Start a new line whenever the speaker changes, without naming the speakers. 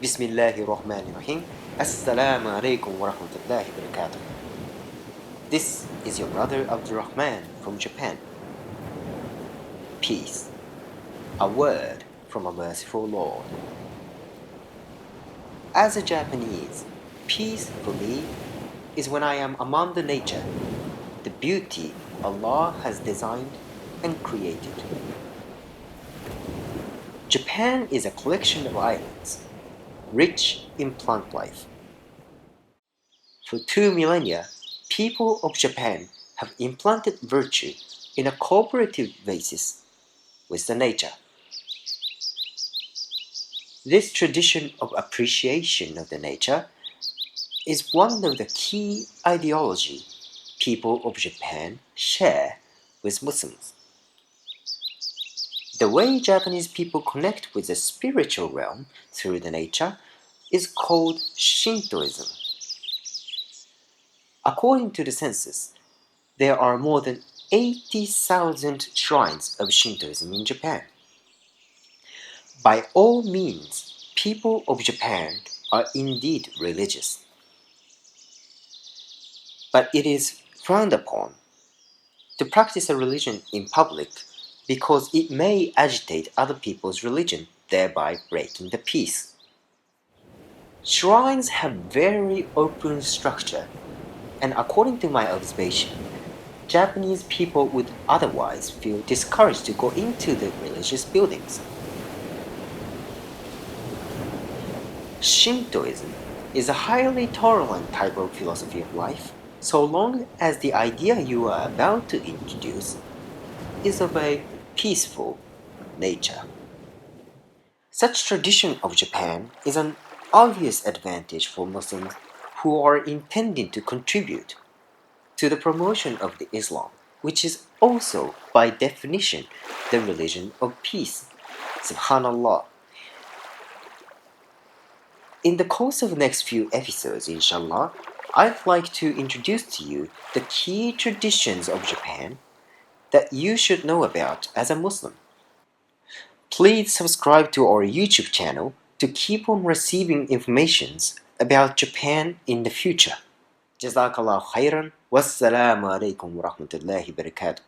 Bismillahirrahmanirrahim. Assalamu alaikum wa rahmatullahi wa barakatuh. This is your brother Abdurrahman from Japan. Peace, a word from a merciful Lord. As a Japanese, peace for me is when I am among the nature, the beauty Allah has designed and created. Japan is a collection of islands, rich in plant life. For 2 millennia, people of Japan have implanted virtue in a cooperative basis with the nature. This tradition of appreciation of the nature is one of the key ideology people of Japan share with Muslims. The way Japanese people connect with the spiritual realm through the nature is called Shintoism. According to the census, there are more than 80,000 shrines of Shintoism in Japan. By all means, people of Japan are indeed religious. But it is frowned upon to practice a religion in public because it may agitate other people's religion, thereby breaking the peace. Shrines have very open structure, and according to my observation, Japanese people would otherwise feel discouraged to go into the religious buildings. Shintoism is a highly tolerant type of philosophy of life, so long as the idea you are about to introduce is of a peaceful nature. Such tradition of Japan is an obvious advantage for Muslims who are intending to contribute to the promotion of the Islam, which is also by definition the religion of peace. Subhanallah. In the course of the next few episodes, inshallah, I'd like to introduce to you the key traditions of Japan that you should know about as a Muslim. Please subscribe to our YouTube channel to keep on receiving informations about Japan in the future. Jazakallah khairan. Wassalamu alaikum wa rahmatullahi wa barakatuh.